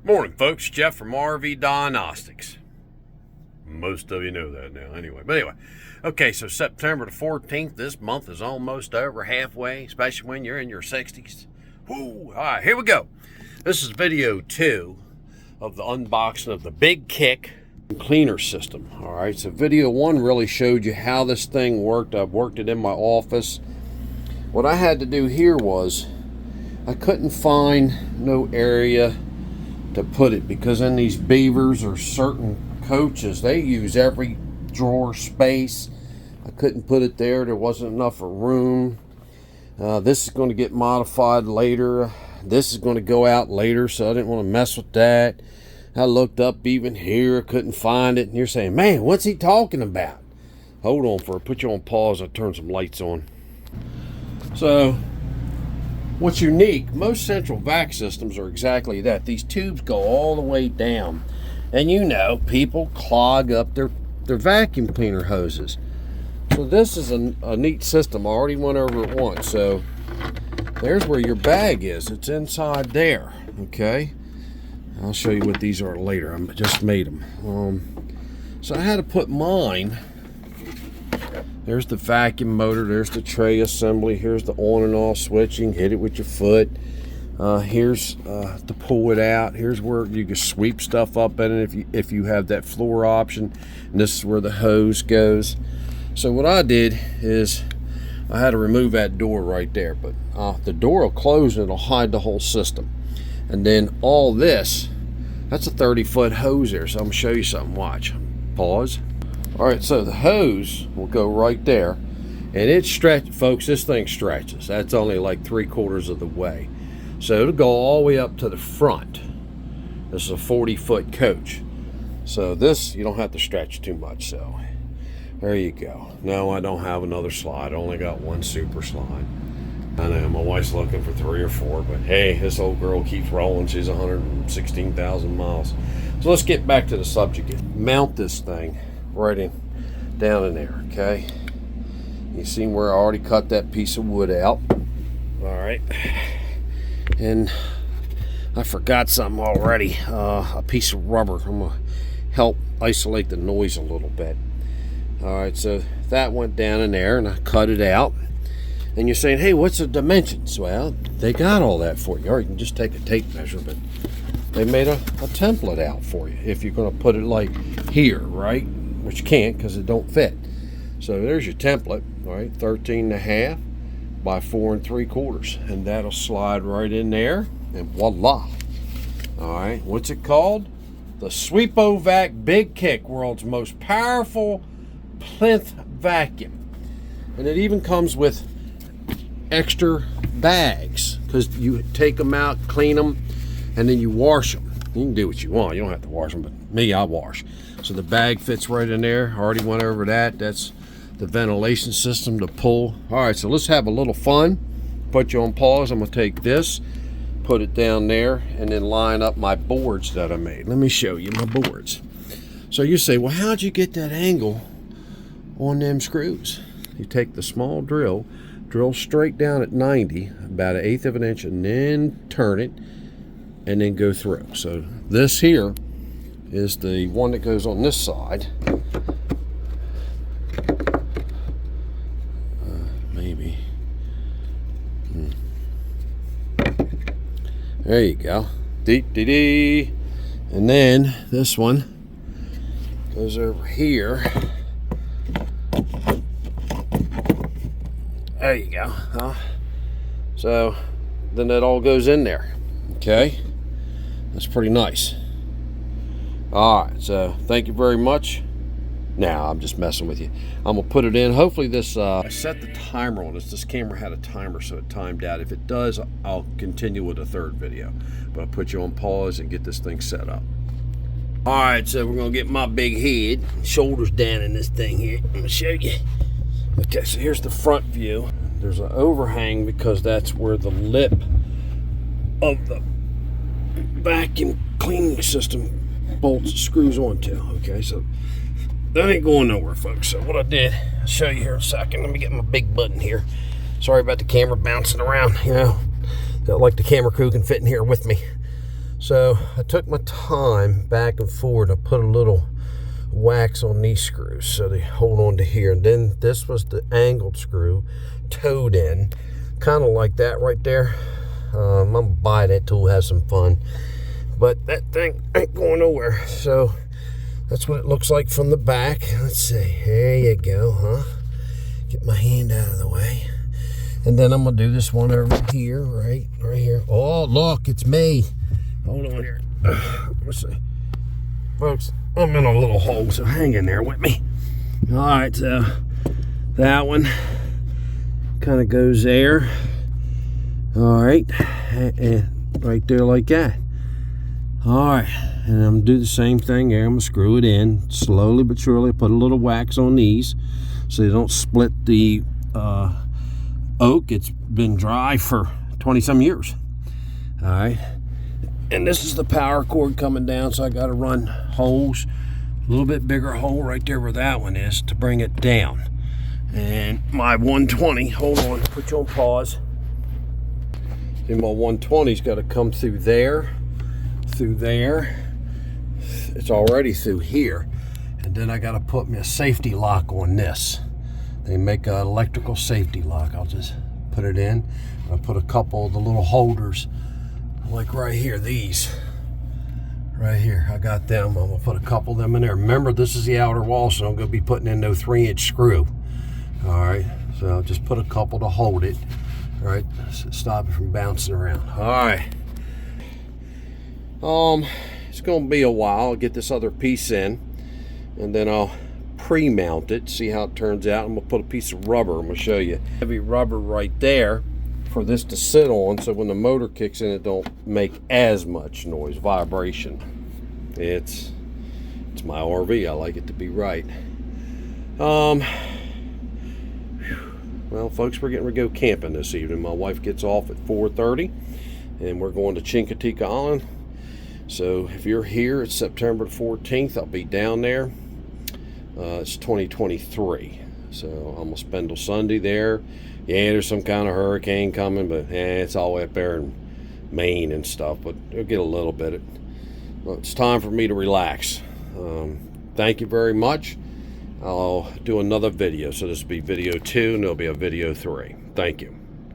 Morning, folks. Jeff from RV Diagnostics. Most of you know that now, anyway. But anyway, okay, so September the 14th, this month is almost over, halfway, especially when you're in your 60s. Woo! All right, here we go. This is video 2 of the unboxing of the Big Kick cleaner system. All right, so video 1 really showed you how this thing worked. I've worked it in my office. What I had to do here was I couldn't find no area to put it, because in these Beavers or certain coaches, they use every drawer space. I couldn't put it there. There wasn't enough room. This is going to get modified later. This is going to go out later, so I didn't want to mess with that. I looked up even here, couldn't find it, and you're saying, man, what's he talking about? Hold on put you on pause. I'll turn some lights on. So what's unique, most central vac systems are exactly that. These tubes go all the way down. And you know, people clog up their vacuum cleaner hoses. So this is a neat system. I already went over it once. So there's where your bag is. It's inside there, okay? I'll show you what these are later. I just made them. So I had to put mine. There's the vacuum motor, there's the tray assembly, here's the on and off switch. You can hit it with your foot. Here's to pull it out. Here's where you can sweep stuff up in it if you have that floor option. And this is where the hose goes. So what I did is I had to remove that door right there, but the door will close and it'll hide the whole system. And then all this, that's a 30-foot hose there. So I'm gonna show you something. Watch. Pause. All right, so the hose will go right there, and it stretches, folks. This thing stretches. That's only like 3/4 of the way, so it'll go all the way up to the front. This is a 40-foot coach, so this you don't have to stretch too much. So there you go. No, I don't have another slide. I only got one super slide. I know my wife's looking for 3 or 4, but hey, this old girl keeps rolling. She's 116,000 miles. So let's get back to the subject. Mount this thing right down in there, okay? You see where I already cut that piece of wood out. All right, and I forgot something already. A piece of rubber. I'm gonna help isolate the noise a little bit. All right, so that went down in there, and I cut it out. And you're saying, hey, what's the dimensions? Well, they got all that for you. Or you can just take a tape measure, but they made a template out for you if you're going to put it like here, right? Which you can't because it don't fit. So there's your template, right? 13.5 by 4 3/4, and that'll slide right in there, and voila. All right, what's it called? The VAC Big Kick, world's most powerful plinth vacuum. And it even comes with extra bags, because you take them out, clean them, and then you wash them. You can do what you want. You don't have to wash them, but me, I wash. So the bag fits right in there. I already went over that. That's the ventilation system to pull. All right, so let's have a little fun. Put you on pause. I'm gonna take this, put it down there, and then line up my boards that I made. Let me show you my boards. So you say, well, how'd you get that angle on them screws? You take the small drill straight down at 90, about 1/8 of an inch, and then turn it, and then go through. So this here is the one that goes on this side. Maybe. There you go. Dee. And then this one goes over here. There you go. So then that all goes in there. Okay, that's pretty nice. All right, so thank you very much. Now I'm just messing with you. I'm gonna put it in. Hopefully this I set the timer on this. This camera had a timer, so it timed out. If it does, I'll continue with a third video, but I'll put you on pause and get this thing set up. All right, so we're gonna get my big head, shoulders down in this thing here. I'm gonna show you. Okay, so here's the front view. There's an overhang because that's where the lip of the vacuum cleaning system bolts screws onto. Okay, so that ain't going nowhere, folks. So what I did, I'll show you here in a second. Let me get my big button here. Sorry about the camera bouncing around, you know. Like the camera crew can fit in here with me. So I took my time back and forward. I put a little wax on these screws so they hold on to here. And then this was the angled screw towed in, kind of like that right there. I'm gonna buy that tool, have some fun, but that thing ain't going nowhere. So that's what it looks like from the back. Let's see, there you go, huh? Get my hand out of the way. And then I'm gonna do this one over here, right here. Oh, look, it's me. Hold on here. Let's see. Folks, I'm in a little hole, so hang in there with me. All right, so that one kind of goes there. All right, and right there like that. All right, and I'm gonna do the same thing here. I'm gonna screw it in slowly but surely. Put a little wax on these so they don't split the oak. It's been dry for 20-some years. All right, and this is the power cord coming down, so I got to run holes, a little bit bigger hole right there where that one is to bring it down. And my 120, hold on, put you on pause. And my 120's got to come through there. It's already through here. And then I got to put me a safety lock on this. They make an electrical safety lock. I'll just put it in. I'll put a couple of the little holders, like right here, these. Right here, I got them. I'm gonna put a couple of them in there. Remember, this is the outer wall, so I'm gonna be putting in no 3-inch screw. All right, so I'll just put a couple to hold it. All right, stop it from bouncing around. All right. It's gonna be a while. I'll get this other piece in, and then I'll pre-mount it, see how it turns out. I'm gonna put a piece of rubber. I'm gonna show you heavy rubber right there for this to sit on, so when the motor kicks in, it don't make as much noise, vibration. It's my RV. I like it to be right. Well, folks, we're getting to go camping this evening. My wife gets off at 4:30, and we're going to Chincoteague Island. So if you're here, it's September 14th. I'll be down there. It's 2023. So I'm going to spend till Sunday there. Yeah, there's some kind of hurricane coming, but it's all the way up there in Maine and stuff. But it'll get a little bit. Well, it's time for me to relax. Thank you very much. I'll do another video. So this will be video 2, and there'll be a video 3. Thank you.